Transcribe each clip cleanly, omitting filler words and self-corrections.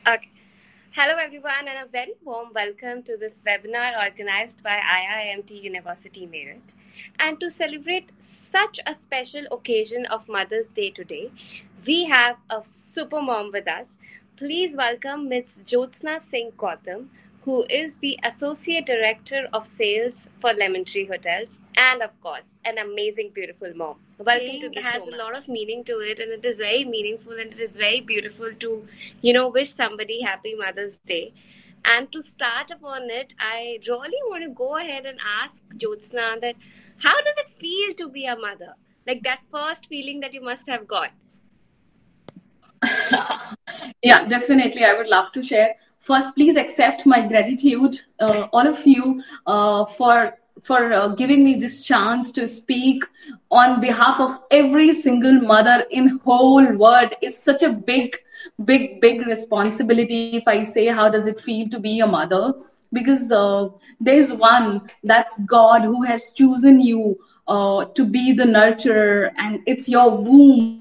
Okay. Hello, everyone, and a very warm welcome to this webinar organized by IIMT University Meerut. And to celebrate such a special occasion of Mother's Day today, we have a super mom with us. Please welcome Ms. Jyotsna Singh Gautam, who is the Associate Director of Sales for Lemon Tree Hotels, and of course, an amazing, beautiful mom. Welcome to the show. It has a lot of meaning to it, and it is very meaningful, and it is very beautiful to wish somebody happy Mother's Day. And to start upon it, I really want to go ahead and ask Jyotsna that how does it feel to be a mother? Like that first feeling that you must have got. Yeah, definitely. I would love to share. First, please accept my gratitude, all of you, for giving me this chance to speak on behalf of every single mother in whole world. It's such a big responsibility. If I say, how does it feel to be a mother? Because there's one, that's God, who has chosen you to be the nurturer, and it's your womb.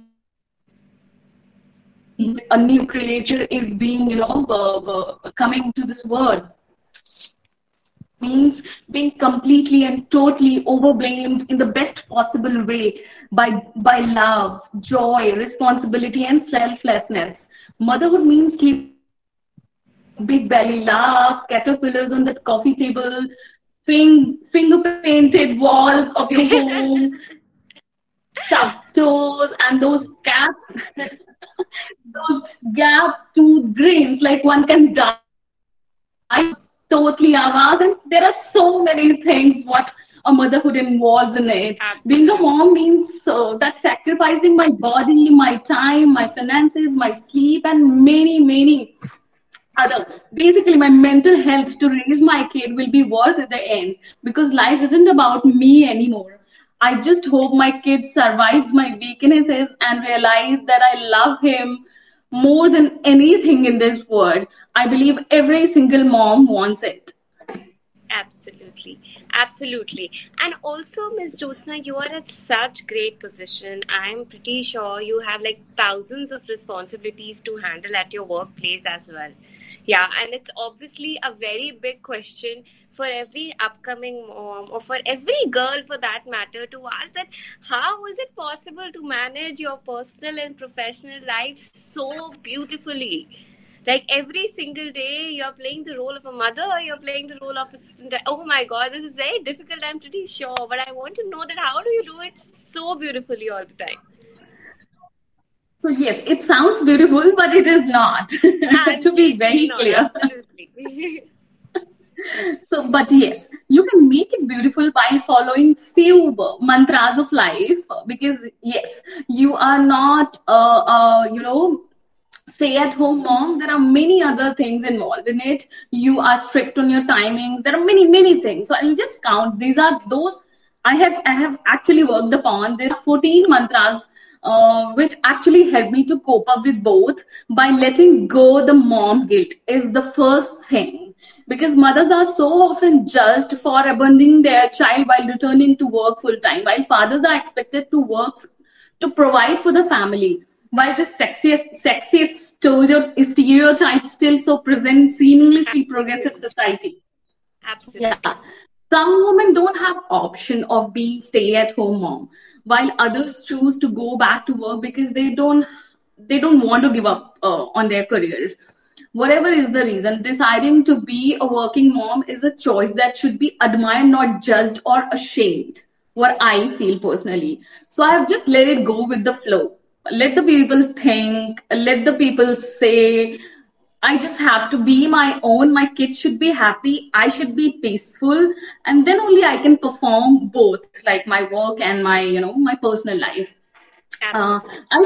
A new creature is being, coming to this world. Means being completely and totally overwhelmed in the best possible way by love, joy, responsibility, and selflessness. Motherhood means keep big belly laugh, caterpillars on the coffee table, finger painted walls of your home, stuffed toes, and those gaps, those gap tooth grins like one can die totally avast. And there are so many things what a motherhood involves in it. Absolutely. Being a mom means that sacrificing my body, my time, my finances, my sleep, and many other. Basically, my mental health to raise my kid will be worth at the end, because life isn't about me anymore. I just hope my kid survives my weaknesses and realize that I love him more than anything in this world. I believe every single mom wants it. Absolutely. And also, Ms. Jyotsna, you are at such great position. I'm pretty sure you have like thousands of responsibilities to handle at your workplace as well. Yeah, and it's obviously a very big question for every upcoming mom, or for every girl for that matter, to ask that how is it possible to manage your personal and professional life so beautifully? Like every single day you're playing the role of a mother, or you're playing the role of assistant. Oh my god, this is very difficult, I'm pretty sure, but I want to know that how do you do it so beautifully all the time? So yes, it sounds beautiful, but it is not. To be very clear. Absolutely. So, but yes, you can make it beautiful by following few mantras of life, because yes, you are not, stay at home mom. There are many other things involved in it. You are strict on your timings. There are many things. So I'll just count. These are those I have actually worked upon. There are 14 mantras which actually help me to cope up with both. By letting go the mom guilt is the first thing, because mothers are so often judged for abandoning their child while returning to work full time, while fathers are expected to work to provide for the family. While the sexiest stereotype still so present in seemingly progressive society. Absolutely. Yeah. Some women don't have option of being stay-at-home mom, while others choose to go back to work because they don't want to give up on their careers. Whatever is the reason, deciding to be a working mom is a choice that should be admired, not judged or ashamed. What I feel personally. So I have just let it go with the flow. Let the people think, let the people say. I just have to be my own. My kids should be happy. I should be peaceful. And then only I can perform both, like my work and my personal life. I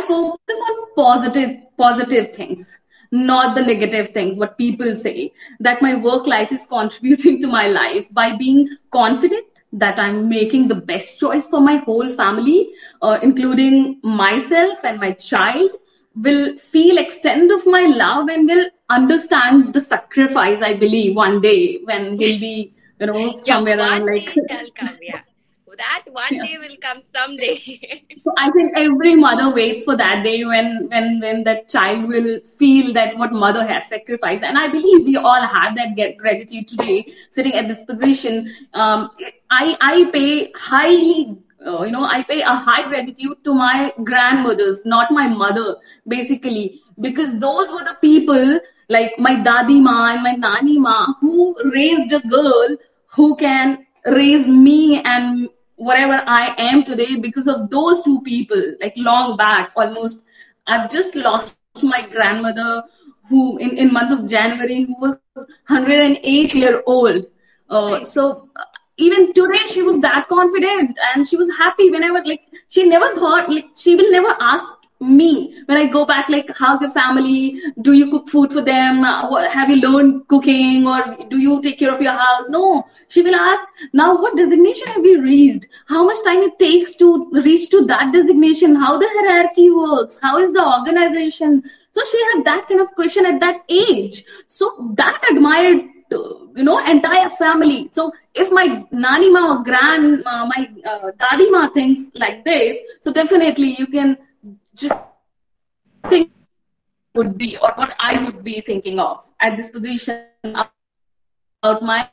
focus on positive things, not the negative things, what people say, that my work life is contributing to my life. By being confident that I'm making the best choice for my whole family, including myself and my child, will feel extent of my love and will understand the sacrifice, I believe, one day when he'll be, somewhere around like... It'll come, yeah. That one day will come someday. So I think every mother waits for that day when that child will feel that what mother has sacrificed. And I believe we all have that gratitude today, sitting at this position. I pay highly. I pay a high gratitude to my grandmothers, not my mother, basically, because those were the people like my dadi ma and my nani ma who raised a girl who can raise me and whatever I am today because of those two people. Like long back, almost, I've just lost my grandmother who in month of January, who was 108-year-old. So even today she was that confident and she was happy whenever, like, she never thought, like, she will never ask me when I go back, like, how's your family, do you cook food for them, have you learned cooking, or do you take care of your house? No, she will ask, now what designation have you reached, how much time it takes to reach to that designation, how the hierarchy works, how is the organization. So she had that kind of question at that age. So that admired entire family. So if my nani ma or my dadi ma thinks like this, so definitely you can just think would be, or what I would be thinking of at this position about my.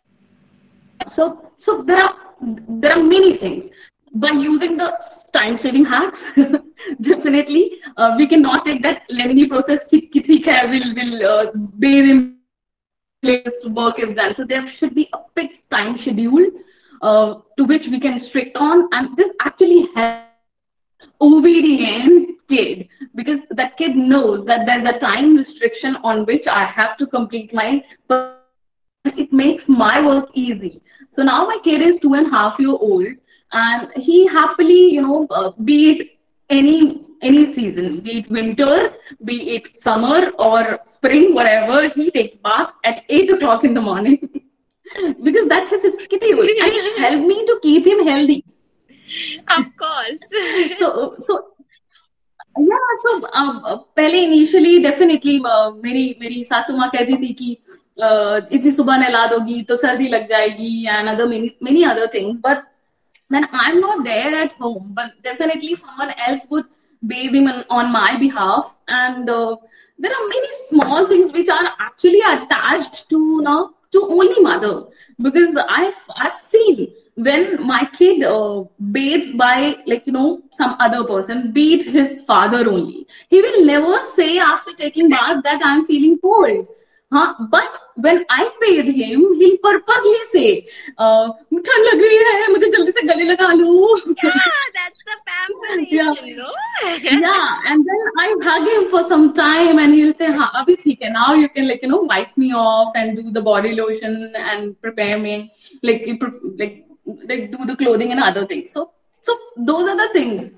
So there are many things. By using the time saving hacks, definitely we cannot take that lengthy process. Will bathe in place work is done. So there should be a fixed time schedule to which we can strict on, and this actually helps obedient kid, because that kid knows that there's a time restriction on which I have to complete my, but it makes my work easy. So now my kid is 2.5-year-old, and he happily, be it any season, be it winter, be it summer or spring, whatever, he takes bath at 8 o'clock in the morning because that's his schedule, and it helped me to keep him healthy. Of course. So पहले initially definitely मेरी सासू माँ कहती थी कि इतनी सुबह नहला दोगी तो सर्दी लग जाएगी and other many other things, but then I'm not there at home, but definitely someone else would bathe him on my behalf. And there are many small things which are actually attached to only mother, because I've seen when my kid bathes by some other person, be it his father only, he will never say after taking bath that I'm feeling cold. But when I bathe him, he'll purposely say, "ठंड लग रही है, मुझे जल्दी से गले लगा लो." Yeah, that's the pamperation, no? Yeah, and then I hug him for some time, and he'll say, "हाँ, अभी ठीक है. Now you can wipe me off and do the body lotion and prepare me, like do the clothing and other things." So those are the things,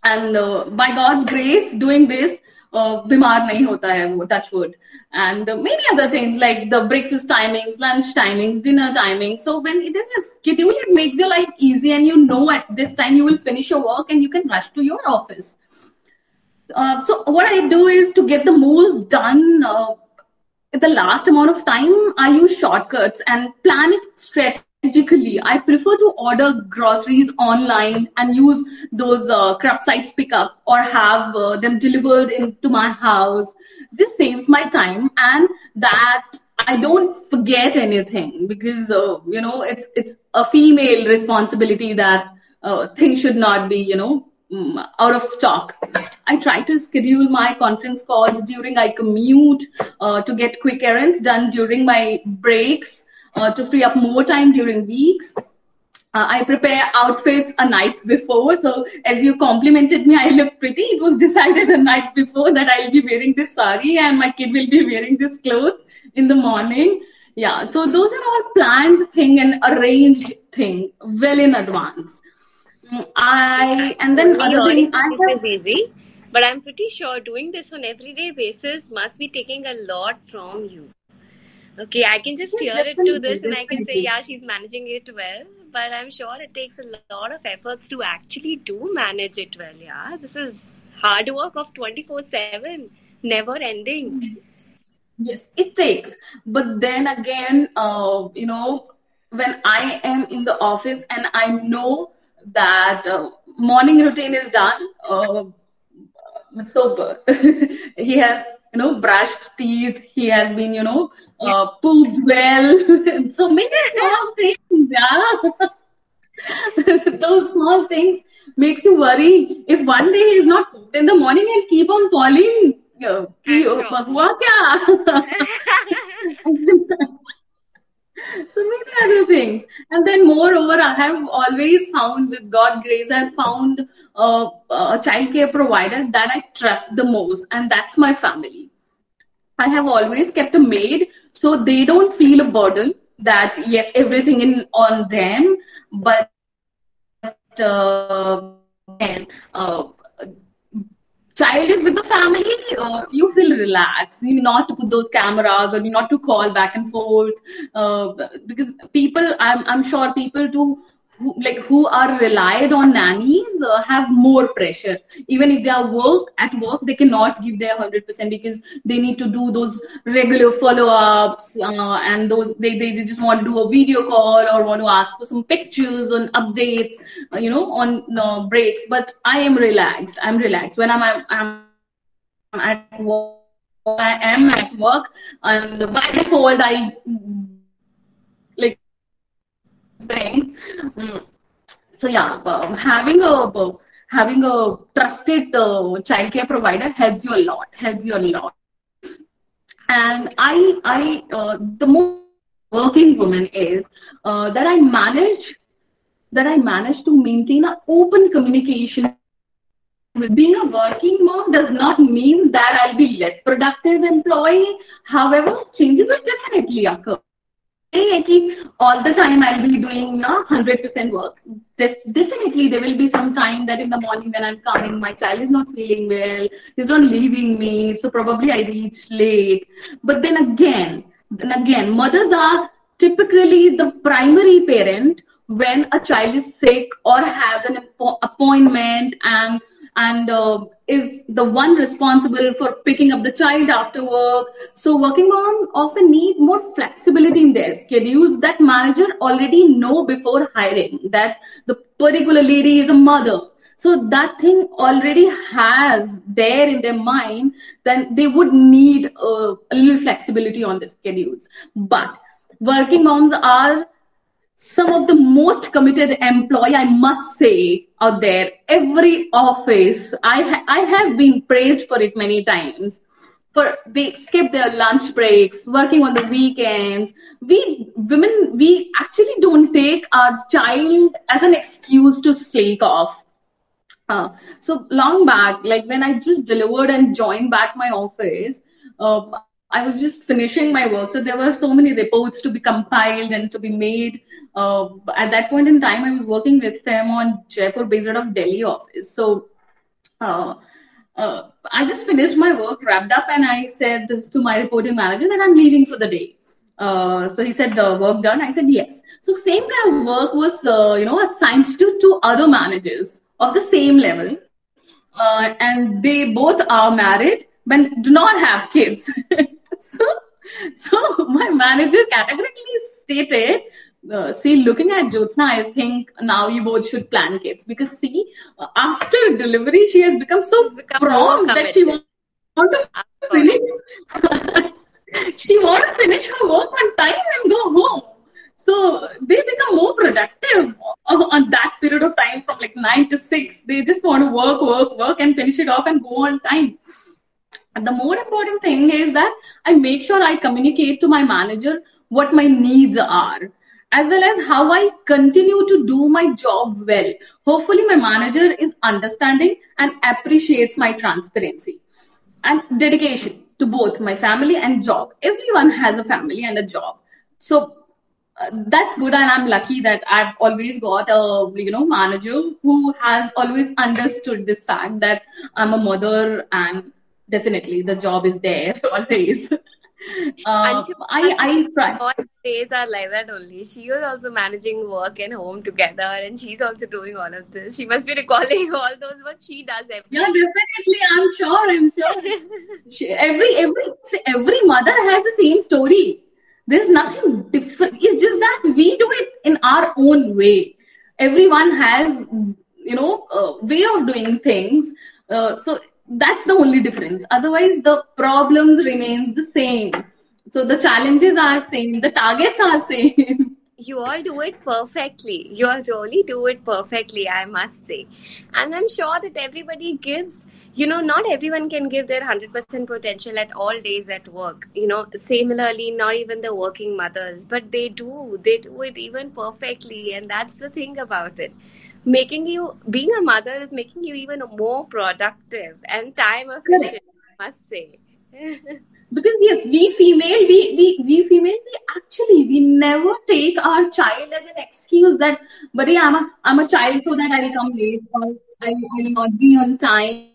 and by God's grace, doing this, बीमार नहीं होता है वो, touch wood. And many other things like the breakfast timings, lunch timings, dinner timings. So when it is a schedule, it makes your life easy, and at this time you will finish your work and you can rush to your office. So what I do is, to get the most done at the last amount of time, I use shortcuts and plan it strategically. I prefer to order groceries online and use those Curbside pickup, or have them delivered into my house. This saves my time, and that I don't forget anything, because it's a female responsibility that things should not be out of stock. I try to schedule my conference calls during I commute, to get quick errands done during my breaks, to free up more time during weeks. I prepare outfits a night before. So as you complimented me, I look pretty. It was decided the night before that I'll be wearing this sari and my kid will be wearing this cloth in the morning. Yeah, so those are all planned thing and arranged thing well in advance. This is easy, but I'm pretty sure doing this on everyday basis must be taking a lot from you. Okay, I can just hear it to this, and I can say, yeah, she's managing it well. But I'm sure it takes a lot of efforts to actually do manage it well. Yeah, this is hard work of 24/7, never ending. Yes, it takes. But then again, when I am in the office and I know that morning routine is done. So he has, brushed teeth. He has been, pooped well. So many small things, yeah. Those small things makes you worry. If one day he's not pooped in the morning, he'll keep on calling. Hua kya? So many other things. And then moreover, I have always found, with God grace, I've found a childcare provider that I trust the most, and that's my family. I have always kept a maid so they don't feel a burden that yes, everything in on them, but and child is with the family, you feel relaxed. You not to put those cameras, or you not to call back and forth, because people, I'm sure people who are relied on nannies have more pressure. Even if they are at work, they cannot give their 100% because they need to do those regular follow-ups, and those they just want to do a video call or want to ask for some pictures on updates, on breaks. But I'm relaxed when I'm at work. I am at work, and by default I like things. So yeah, having a trusted childcare provider helps you a lot. And the most working woman is that I manage to maintain an open communication. Being a working mom does not mean that I'll be less productive employee. However, changes will definitely occur. All the time I'll be doing 100% work. Definitely there will be some time that in the morning when I'm coming, my child is not feeling well, he's not leaving me, so probably I reach late. But then again, mothers are typically the primary parent when a child is sick or has an appointment, and is the one responsible for picking up the child after work. So working moms often need more flexibility in their schedules that manager already know before hiring, that the particular lady is a mother. So that thing already has there in their mind, then they would need a little flexibility on the schedules. But working moms are some of the most committed employee, I must say, out there. Every office, I have been praised for it many times. For they skip their lunch breaks, working on the weekends. We women, we actually don't take our child as an excuse to slake off. So long back, like when I just delivered and joined back my office, I was just finishing my work. So there were so many reports to be compiled and to be made. At that point in time, I was working with Fairmont Jaipur based out of Delhi office. So I just finished my work, wrapped up, and I said to my reporting manager that I'm leaving for the day. So he said, the work done? I said, yes. So same kind of work was, assigned to two other managers of the same level. And they both are married, but do not have kids. So my manager categorically stated, see, looking at Jyotsna, I think now you both should plan kids, because see, after delivery, she has become so prompt that she wants to finish. She wants to finish her work on time and go home. So they become more productive on that period of time, from like 9 to 6. They just want to work and finish it off and go on time. And the more important thing is that I make sure I communicate to my manager what my needs are, as well as how I continue to do my job well. Hopefully my manager is understanding and appreciates my transparency and dedication to both my family and job. Everyone has a family and a job. So that's good, and I'm lucky that I've always got a manager who has always understood this fact that I'm a mother, and definitely the job is there always. I try. All days are like that only. She was also managing work and home together, and she's also doing all of this. She must be recalling all those what she does every Yeah, definitely. I'm sure. Every mother has the same story. There's nothing different. It's just that we do it in our own way. everyone has, way of doing things. So that's the only difference. Otherwise, the problems remains the same. So the challenges are same, the targets are same. You all do it perfectly. You all really do it perfectly, I must say. And I'm sure that everybody gives, not everyone can give their 100% potential at all days at work. Similarly, not even the working mothers, but they do. They do it even perfectly. And that's the thing about it. Being a mother is making you even more productive and time efficient, I must say. Because yes, we female, we never take our child as an excuse that, but yeah, I'm a child, so that I'll come late, or I'll not be on time,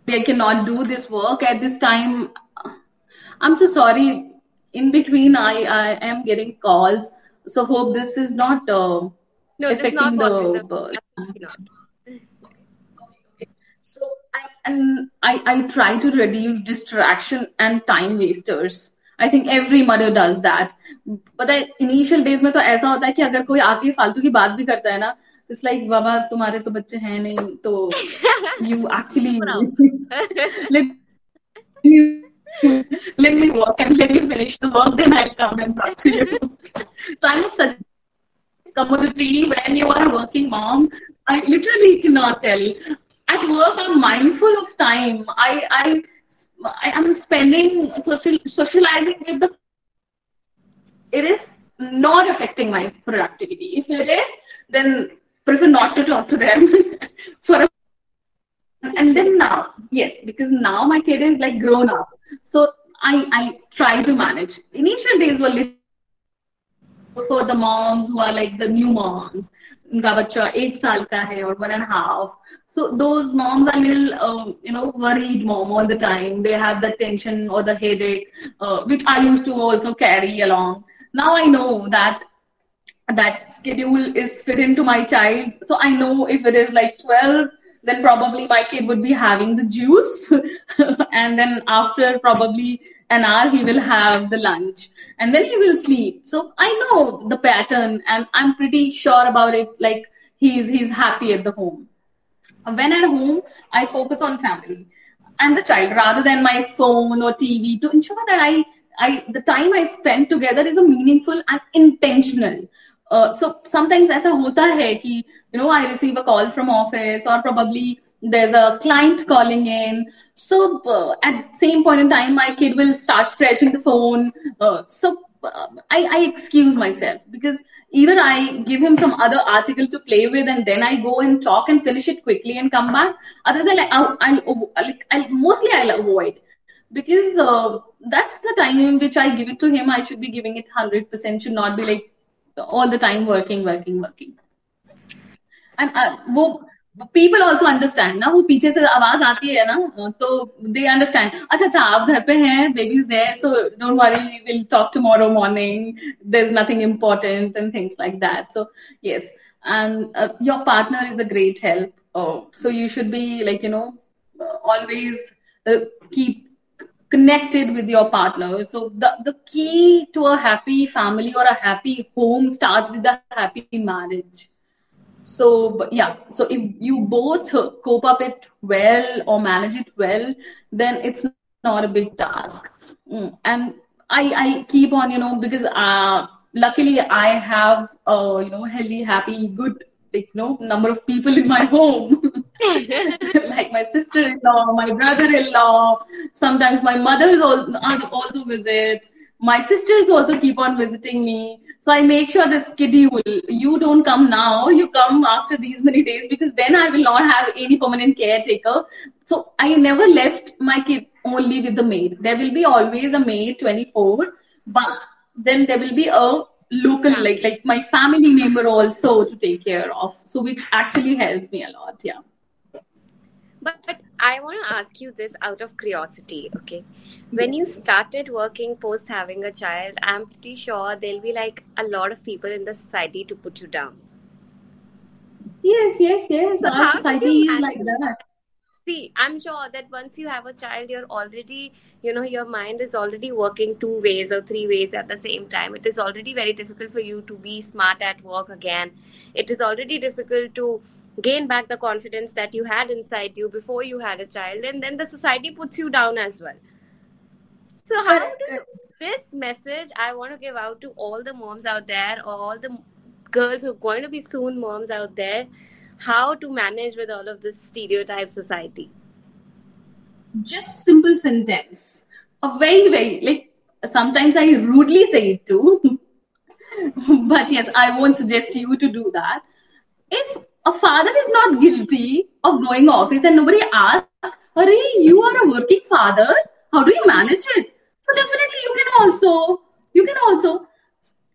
I cannot do this work at this time. I'm so sorry. In between, I am getting calls, so hope this is not No, this is not affecting what in the. the absolutely not. So I try to reduce distraction and time wasters. I think every mother does that. पता है initial days में तो ऐसा होता है कि अगर कोई आके फालतू की बात भी करता है ना, it's like बाबा तुम्हारे तो बच्चे हैं नहीं, तो you actually let me let me work and let me finish the work, then I'll come and talk to you. So I'm such commodity when you are a working mom. I literally cannot tell. At work, I'm mindful of time. I am spending socializing with the. It is not affecting my productivity. If it is, then prefer not to talk to them for a. And then now, yes, because now my kid is like grown up, so I try to manage. Initial days were little for the moms who are like the new moms. उनका बच्चा 8 साल का है or 1.5. So those moms are little, worried mom all the time. They have the tension or the headache, which I used to also carry along. Now I know that schedule is fit into my child. So I know if it is like 12, then probably my kid would be having the juice. And then after probably an hour, he will have the lunch and then he will sleep. So I know the pattern and I'm pretty sure about it. Like he's happy at the home. When at home, I focus on family and the child rather than my phone or TV to ensure that the time I spend together is a meaningful and intentional. So sometimes ऐसा होता है कि I receive a call from office or probably there's a client calling in. So at same point in time, my kid will start scratching the phone. I excuse myself because either I give him some other article to play with and then I go and talk and finish it quickly and come back. Otherwise, I'll avoid because that's the time in which I give it to him. I should be giving it 100%. Should not be like all the time working. And वो people also understand ना, वो पीछे से आवाज आती है ना, तो they understand. अच्छा आप घर पे हैं, baby is there, so don't worry, we'll talk tomorrow morning. There's nothing important and things like that. So yes, and your partner is a great help. So you should be like always keep connected with your partner. So the key to a happy family or a happy home starts with a happy marriage. So so if you both cope up it well or manage it well, then it's not a big task. And I keep on because luckily I have healthy, happy, good number of people in my home. Like my sister-in-law, my brother-in-law, sometimes my mother is also visits. My sisters also keep on visiting me. So I make sure the schedule, you don't come now, you come after these many days, because then I will not have any permanent caretaker. So I never left my kid only with the maid. There will be always a maid 24, but then there will be a local, like my family member also to take care of. So which actually helps me a lot. Yeah. But I want to ask you this out of curiosity, okay? When you started working post having a child, I'm pretty sure there'll be like a lot of people in the society to put you down. Yes. So our society is like that. See, I'm sure that once you have a child, you're already, your mind is already working two ways or three ways at the same time. It is already very difficult for you to be smart at work again. It is already difficult to gain back the confidence that you had inside you before you had a child. And then the society puts you down as well. So, how do this message I want to give out to all the moms out there, or all the girls who are going to be soon moms out there, how to manage with all of this stereotype society? Just simple sentence. A very, very, like, sometimes I rudely say it too. But yes, I won't suggest you to do that. If a father is not guilty of going office and nobody asks, Hurry, you are a working father, how do you manage it? So definitely you can also,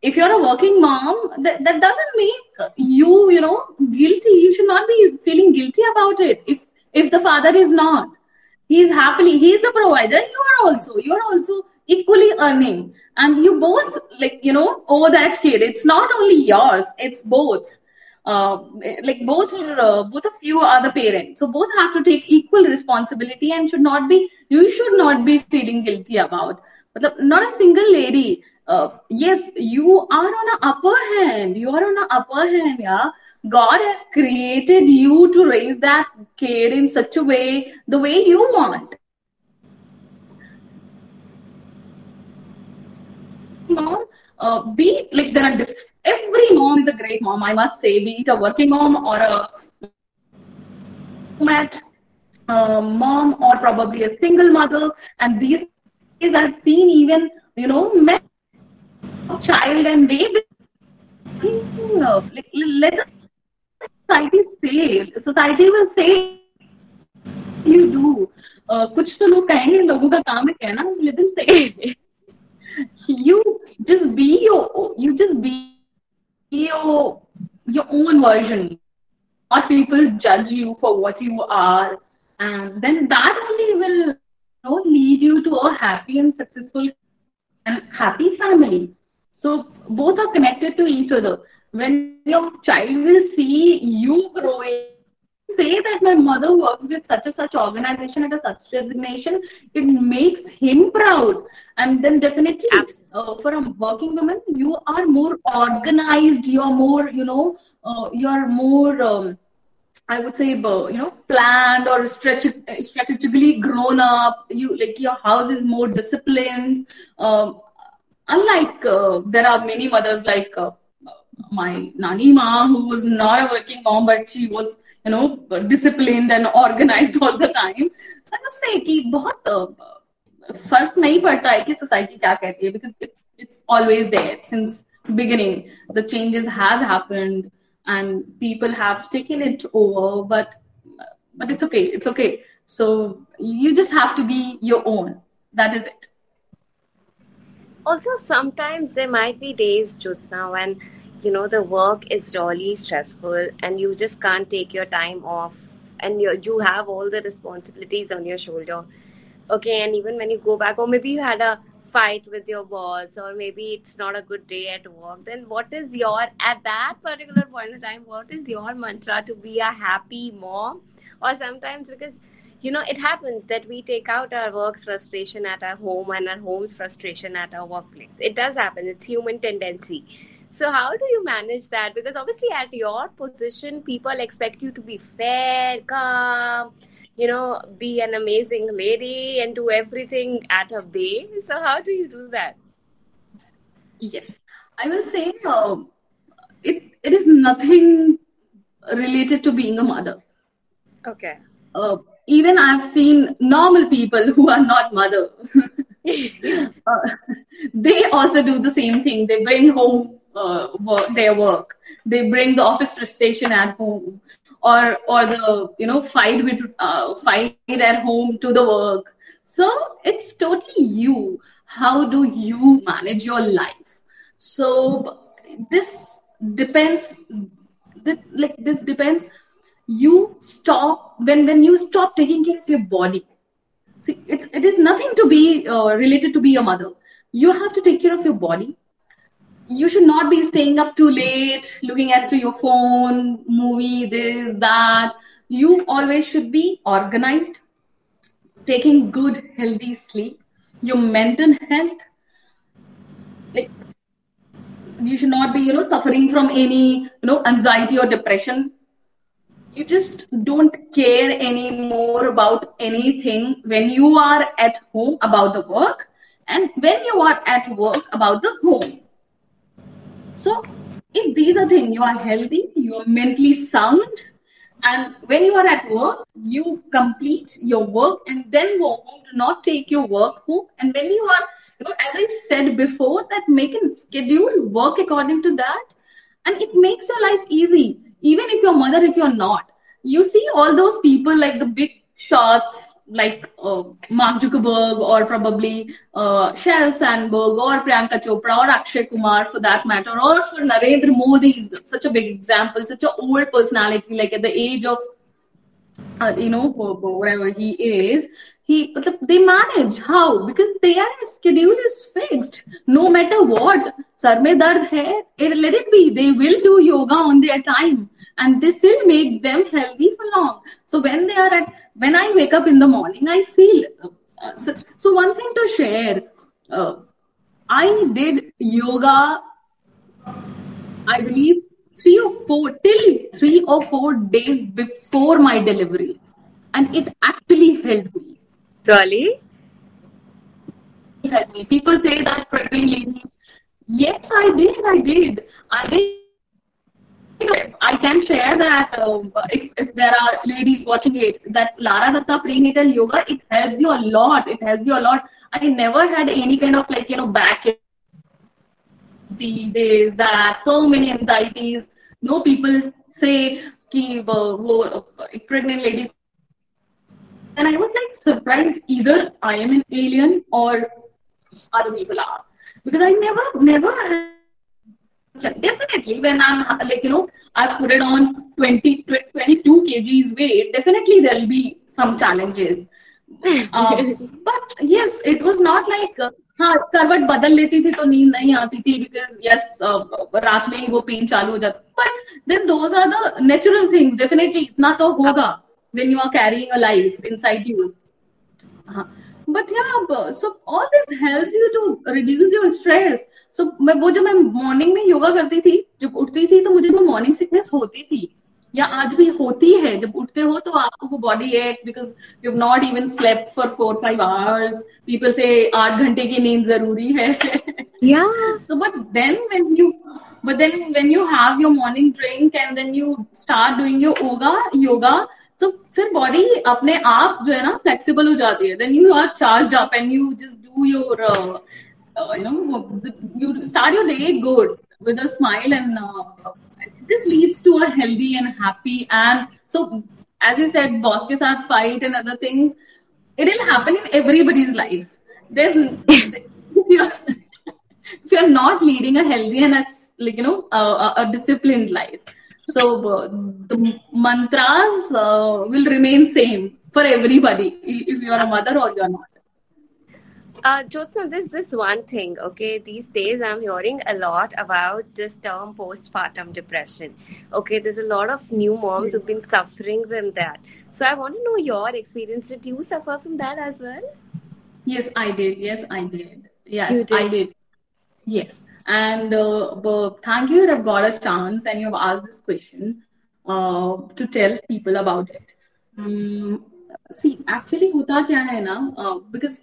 if you're a working mom, that doesn't make you, guilty. You should not be feeling guilty about it. If the father is not, he's the provider. You are also equally earning, and you both owe that kid. It's not only yours, it's both. Both of you are the parents, so both have to take equal responsibility, and you should not be feeling guilty about. But not a single lady. Yes, you are on an upper hand. Yeah. God has created you to raise that kid in such a way, the way you want. Mom, every mom is a great mom, I must say, be it a working mom or a mom or probably a single mother. And these days I've seen even, men child, and they let the society will say you do. कुछ तो लोग कहेंगे, लोगों का काम है कहना, let them say. You just be your own version. Not people judge you for what you are, and then that only will lead you to a happy and successful and happy family. So both are connected to each other. When your child will see you growing, say that my mother works with such and such organization at a such designation, it makes him proud. And then definitely for a working woman, you are more organized, you are more, I would say, planned or strategically grown up. Your house is more disciplined. Unlike there are many mothers like my Nani Ma, who was not a working mom, but she was disciplined and organized all the time. So I must say कि बहुत फर्क नहीं पड़ता है कि society क्या कहती है, because it's always there since beginning. The changes has happened and people have taken it over, but it's okay. So you just have to be your own. That is it. Also, sometimes there might be days, Jyotsna, when the work is really stressful and you just can't take your time off, and you have all the responsibilities on your shoulder. Okay, and even when you go back, or maybe you had a fight with your boss, or maybe it's not a good day at work, then what is at that particular point in time, what is your mantra to be a happy mom? Or sometimes, because it happens that we take out our work's frustration at our home and our home's frustration at our workplace. It does happen. It's human tendency. So how do you manage that? Because obviously at your position, people expect you to be fair, calm, be an amazing lady and do everything at a bay. So how do you do that? Yes, I will say it is nothing related to being a mother. Okay. Even I've seen normal people who are not mother. They also do the same thing. They bring home their work. They bring the office frustration at home, or the fight at home to the work. So it's totally you. How do you manage your life? So this depends. This depends. You stop when you stop taking care of your body. See, it is nothing to be related to be a mother. You have to take care of your body. You should not be staying up too late, looking at your phone, movie, this, that. You always should be organized, taking good, healthy sleep, your mental health. Like, you should not be, suffering from any, anxiety or depression. You just don't care anymore about anything when you are at home about the work, and when you are at work about the home. So if these are things, you are healthy, you are mentally sound, and when you are at work, you complete your work and then go home. Do not take your work home. And when you are, as I said before, that make a schedule, work according to that, and it makes your life easy. Even if you're mother, if you're not, you see all those people like the big shots like Mark Zuckerberg, or probably Sheryl Sandberg, or Priyanka Chopra, or Akshay Kumar for that matter, or for Narendra Modi is such a big example, such an old personality, like at the age of, whatever he is, they manage. How? Because their schedule is fixed. No matter what, sar mein dard hai, let it be. They will do yoga on their time, and this will make them healthy for long. So when I wake up in the morning, I feel. So one thing to share, I did yoga, I believe 3 or 4 days before my delivery, and it actually helped me. Really? Helped me. People say that pregnant ladies. Yes, I did. I can share that if there are ladies watching it, that Lara Datta prenatal yoga, it helps you a lot. I never had any kind of back days, that so many anxieties. No, people say ki pregnant lady, and I was like surprised. Either I am an alien or other people are, because I never. Definitely, when I'm I've put it on 22 kgs weight, definitely there'll be some challenges. But yes, it was not like करवट बदल लेती थी तो नींद नहीं आती थी, because yes, रात में ही वो पेन चालू हो जाता. But then those are the natural things. Definitely इतना तो होगा when you are carrying a life inside you. But yeah, so all this helps you to reduce your stress. So जब मैं मॉर्निंग में योगा करती थी, जब उठती थी तो मुझे वो मॉर्निंग सिकनेस होती थी, या आज भी होती है. जब उठते हो तो आपको वो बॉडी एक, because you have not even slept for 4-5 hours. People से 8 घंटे की नींद जरूरी है. So but then when you have your morning drink and then you start doing your yoga, तो फिर बॉडी अपने आप जो है ना फ्लेक्सिबल हो जाती है. Then you are charged up and you just do your you start your day good with a smile, and this leads to a healthy and happy. And so as you said, boss ke sath fight and other things, it will happen in everybody's life. There's if you're not leading a healthy and a disciplined life, so the mantras will remain same for everybody, if you're a mother or you're not. Jyotsna, this one thing, okay, these days I'm hearing a lot about this term postpartum depression. Okay, there's a lot of new moms who've been suffering from that. So I want to know your experience. Did you suffer from that as well? Yes, I did. Yes, I did. Yes. And thank you that I've got a chance and you've asked this question to tell people about it. See, actually, hota kya hai na, because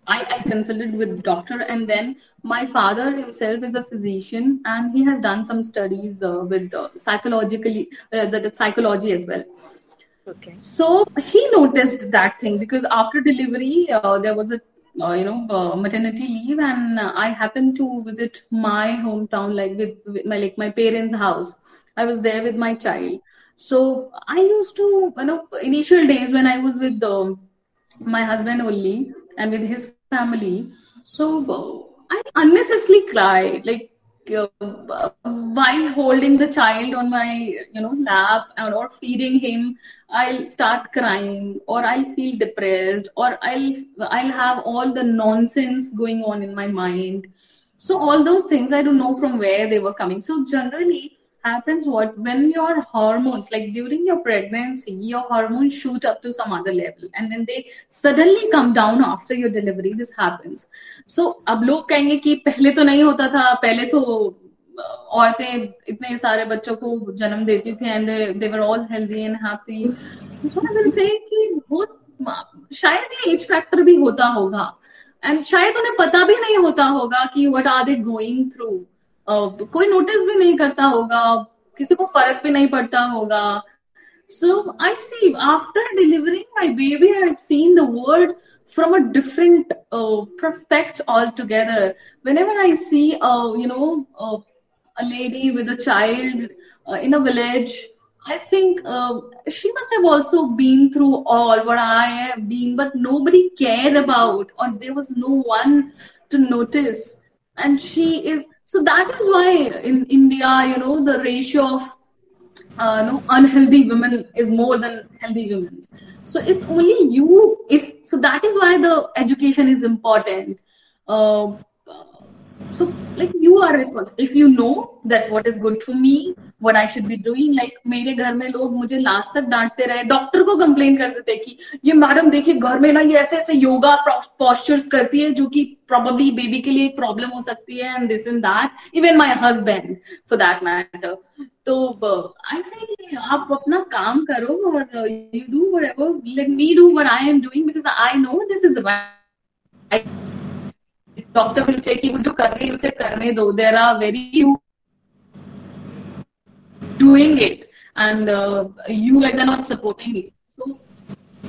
I consulted with doctor, and then my father himself is a physician, and he has done some studies with psychology as well. Okay. So he noticed that thing, because after delivery there was a maternity leave, and I happened to visit my hometown, with my parents' house. I was there with my child. So I used to, initial days when I was with my husband only and with his family, so I unnecessarily cried, while holding the child on my lap or feeding him. I'll start crying, or I'll feel depressed, or I'll have all the nonsense going on in my mind. So all those things, I don't know from where they were coming. So generally, happens what when your hormones, like during your pregnancy, your hormones shoot up to some other level and then they suddenly come down after your delivery. This happens. So अब लोग कहेंगे कि पहले तो नहीं होता था, पहले तो औरतें इतने सारे बच्चों को जन्म देती थी and they were all healthy and happy. So I will say कि बहुत शायद ये एज फैक्टर भी होता होगा एंड शायद उन्हें पता भी नहीं होता होगा कि what are they going through. कोई नोटिस भी नहीं करता होगा, किसी को फर्क भी नहीं पड़ता होगा. So I see after delivering my baby, I've seen the world from a different prospect altogether. Whenever I see, a lady with a child in a village, I think she must have also been through all what I have been, but nobody cared about, or there was no one to notice. And she is, so that is why in India, the ratio of unhealthy women is more than healthy women. So it's only you, so that is why the education is important. So like you are responsible. If you know that what is good for me, what I should be doing, like मेरे घर में लोग मुझे last तक डांटते रहे, doctor को complain करते थे कि ये मैडम देखिए घर में ना ये ऐसे ऐसे योगा पोस्चर्स करती है जो कि probably बेबी के लिए एक प्रॉब्लम हो सकती है, and this and that. Even my husband for that matter. तो I say कि आप अपना काम करो और you do whatever. Let me do what I am doing because I know this is right. Doctor will say कि वो जो कर रही है उसे करने दो. There are very few doing it and you guys are not supporting it. So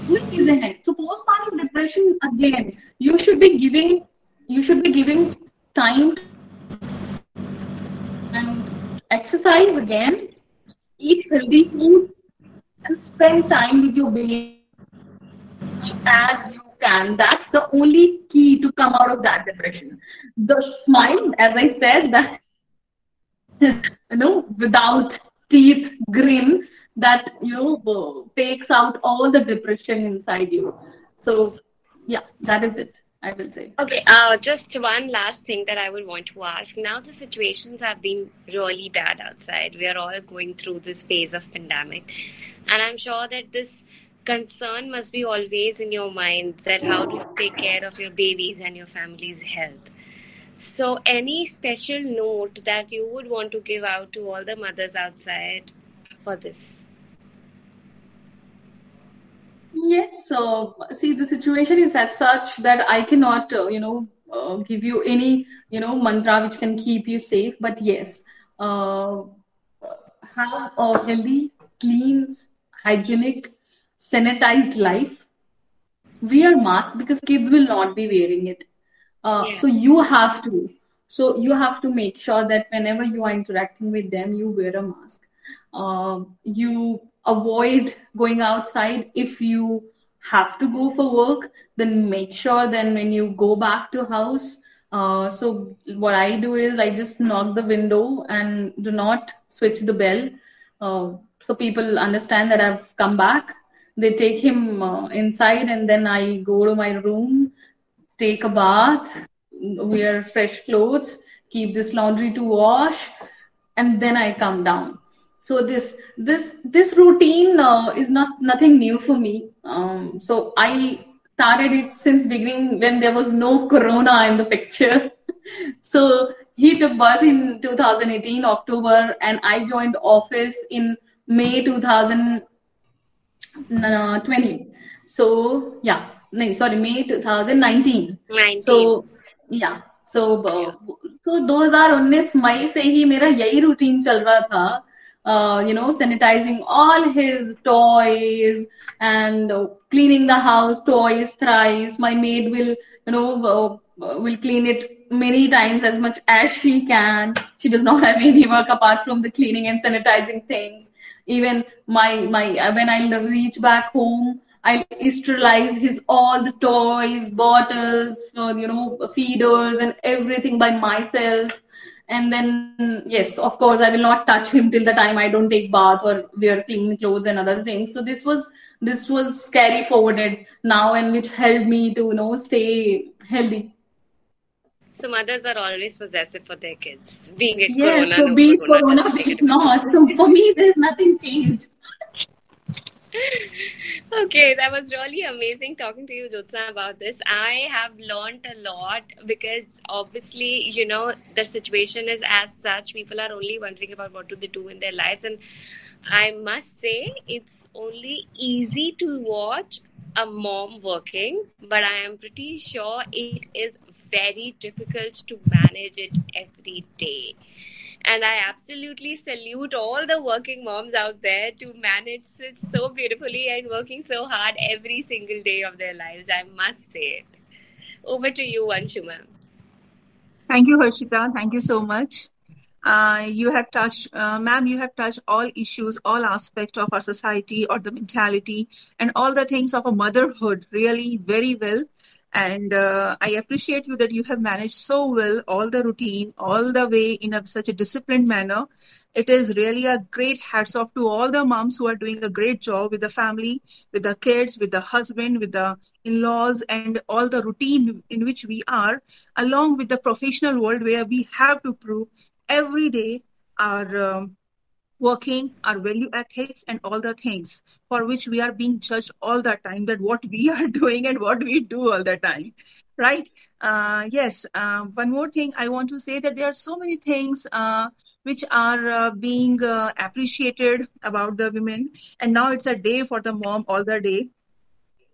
two चीजें हैं. So postpartum depression, again, you should be giving time and exercise again, eat healthy food and spend time with your baby as you can. That's the only key to come out of that depression. The smile, as I said, that without teeth grin that takes out all the depression inside you. So yeah, that is it, I will say. Okay, just one last thing that I would want to ask. Now the situations have been really bad outside. We are all going through this phase of pandemic, and I'm sure that this concern must be always in your mind, that how to take care of your babies and your family's health. So any special note that you would want to give out to all the mothers outside for this? Yes, so see, the situation is as such that I cannot, give you any, mantra which can keep you safe. But yes, have a healthy, clean, hygienic, sanitized life. Wear mask because kids will not be wearing it. So you have to make sure that whenever you are interacting with them, you wear a mask. You avoid going outside. If you have to go for work, then make sure then when you go back to house, so what I do is I just knock the window and do not switch the bell, so people understand that I've come back. They take him inside and then I go to my room, take a bath, wear fresh clothes, keep this laundry to wash, and then I come down. So this routine is nothing new for me. So I started it since beginning when there was no corona in the picture. So he took birth in 2018 October, and I joined office in May 2020. So yeah, no, sorry, May 2019. 19. So yeah, so 2019 मई से ही मेरा यही routine चल रहा था. Sanitizing all his toys and cleaning the house twice, thrice. My maid will, will clean it many times as much as she can. She does not have any work apart from the cleaning and sanitizing things. Even when I reach back home, I'll sterilize all the toys, bottles, feeders and everything by myself. And then, yes, of course, I will not touch him till the time I don't take bath or wear clean clothes and other things. So this was carry forwarded now, and which helped me to, stay healthy. So mothers are always possessive for their kids, being it Yes, corona, so no be it corona, corona, be it not. So for me, there's nothing changed. Okay, that was really amazing talking to you, Jyotsna, about this. I have learned a lot because obviously, the situation is as such. People are only wondering about what do they do in their lives. And I must say, it's only easy to watch a mom working, but I am pretty sure it is very difficult to manage it every day. And I absolutely salute all the working moms out there to manage it so beautifully and working so hard every single day of their lives. I must say it. Over to you, Anshu ma'am. Thank you, Harshita. Thank you so much. You have touched, ma'am, you have touched all issues, all aspects of our society or the mentality and all the things of a motherhood really very well. And I appreciate you that you have managed so well all the routine, all the way in such a disciplined manner. It is really a great hats off to all the moms who are doing a great job with the family, with the kids, with the husband, with the in-laws, and all the routine in which we are, along with the professional world where we have to prove every day our working, our value ethics, and all the things for which we are being judged all the time, that what we are doing and what we do all the time. Right? Yes. One more thing I want to say, that there are so many things which are being appreciated about the women. And now it's a day for the mom all the day.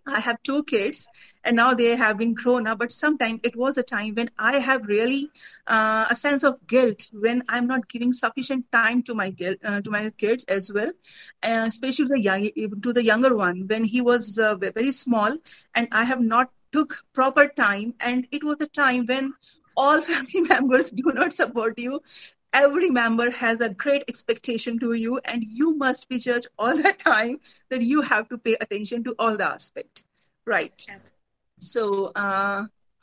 I have 2 kids and now they have been grown up, but sometimes it was a time when I have really a sense of guilt when I'm not giving sufficient time to my kids as well, especially to the younger one when he was very small, and I have not took proper time, and it was a time when all family members do not support you. Every member has a great expectation to you, and you must be judged all the time, that you have to pay attention to all the aspect, right? So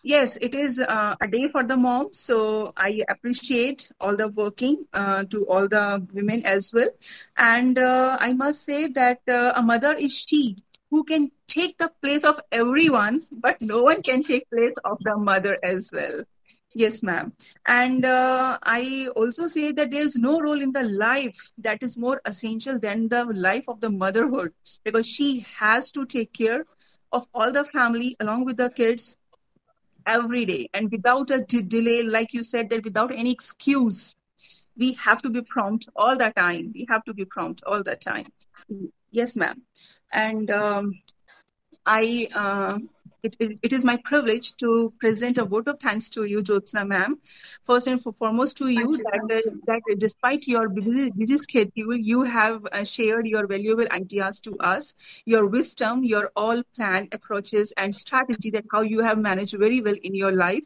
yes, it is a day for the mom. So I appreciate all the working to all the women as well. And I must say that a mother is she who can take the place of everyone, but no one can take place of the mother as well. Yes, ma'am. And I also say that there's no role in the life that is more essential than the life of the motherhood, because she has to take care of all the family along with the kids every day, and without a delay, like you said, that without any excuse. We have to be prompt all the time. We have to be prompt all the time. Yes, ma'am. And it is my privilege to present a vote of thanks to you, Jyotsna ma'am. First and foremost to you, that despite your busy schedule, you have shared your valuable ideas to us, your wisdom, your all plan approaches and strategy, that how you have managed very well in your life,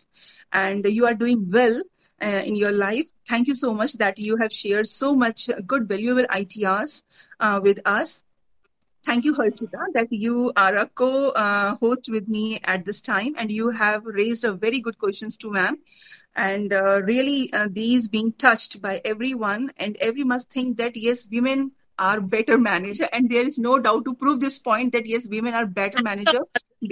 and you are doing well in your life. Thank you so much that you have shared so much good valuable ideas with us. Thank you, Harshita, that you are a co-host with me at this time, and you have raised a very good questions to ma'am. And really, these being touched by everyone, and every must think that yes, women are better manager, and there is no doubt to prove this point that yes, women are better manager.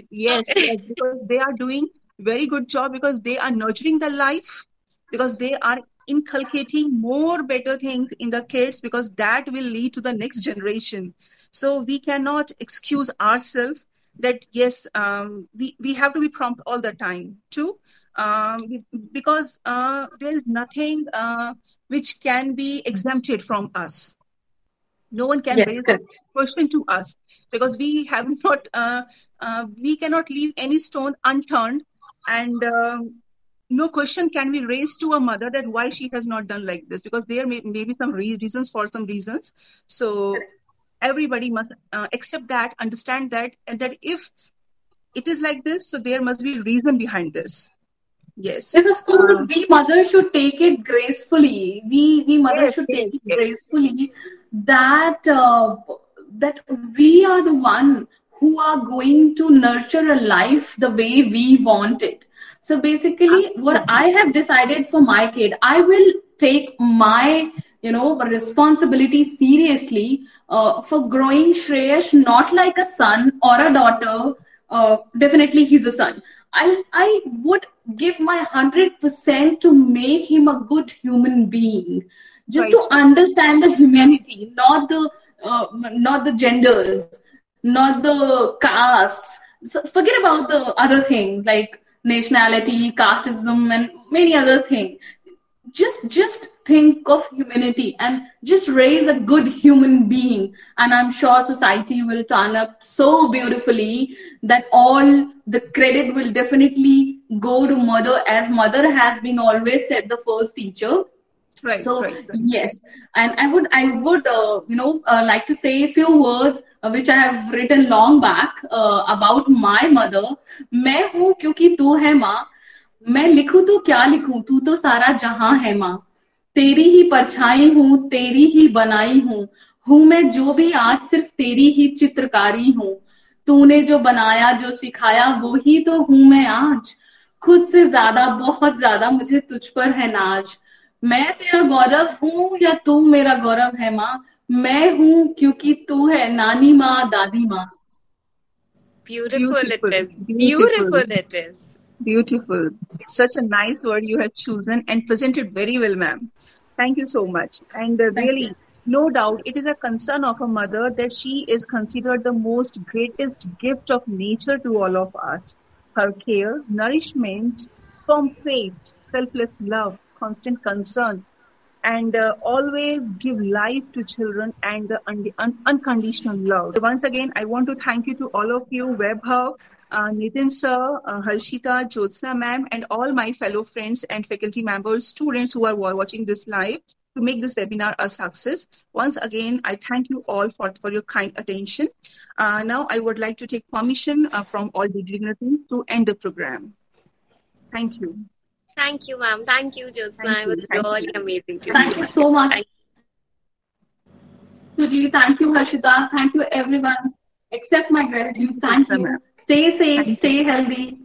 Yes, because they are doing very good job, because they are nurturing the life, because they are inculcating more better things in the kids, because that will lead to the next generation. So we cannot excuse ourselves that yes, we have to be prompt all the time too, because there is nothing which can be exempted from us. No one can raise a question to us, because we have not, we cannot leave any stone unturned, and no question can be raised to a mother that why she has not done like this, because there may be some reasons for some reasons. So everybody must accept that, understand that, and that if it is like this, so there must be reason behind this. Yes. Yes, of course, we mothers should take it gracefully. We mothers should take it gracefully, that that we are the one who are going to nurture a life the way we want it. So basically, what I have decided for my kid, I will take my responsibility seriously for growing Shreyash not like a son or a daughter. Definitely he's a son. I would give my 100% to make him a good human being, just to understand the humanity, not the genders, not the castes. So forget about the other things like nationality, casteism, and many other things. Just think of humanity and just raise a good human being, and I'm sure society will turn up so beautifully that all the credit will definitely go to mother, as mother has been always said the first teacher. So yes, and I would like to say a few words which I have written long back about my mother. मैं हूँ क्योंकि तू है माँ, मैं लिखूं तो क्या लिखूं, तू तो सारा जहां है माँ, तेरी ही परछाई हूँ, तेरी ही बनाई हूँ मैं जो भी आज सिर्फ तेरी ही चित्रकारी हूँ, तूने जो बनाया जो सिखाया वो ही तो हूँ मैं आज, खुद से ज्यादा बहुत ज्यादा मुझे तुझ पर है नाज, मैं तेरा गौरव हूँ या तू मेरा गौरव है माँ, मैं हूँ क्योंकि तू है नानी माँ दादी माँ. Beautiful it is. Beautiful it is. Beautiful. Such a nice word you have chosen and presented very well, ma'am. Thank you so much. And really, no doubt, it is a concern of a mother that she is considered the most greatest gift of nature to all of us. Her care, nourishment, firm faith, selfless love, constant concern, and always give life to children and the unconditional love. So once again, I want to thank you to all of you, Vaibhav, Nitin sir, Harshita, Jyotsna ma'am, and all my fellow friends and faculty members, students who are watching this live to make this webinar a success. Once again, I thank you all for your kind attention. Now I would like to take permission from all the dignitaries to end the program. Thank you. Thank you, ma'am. Thank you, Jyotsna. It was really amazing. Thank you so much. Suji, thank you, Harshita. Thank you, everyone. Accept my gratitude. Thank you. Stay safe, stay healthy.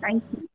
Thank you.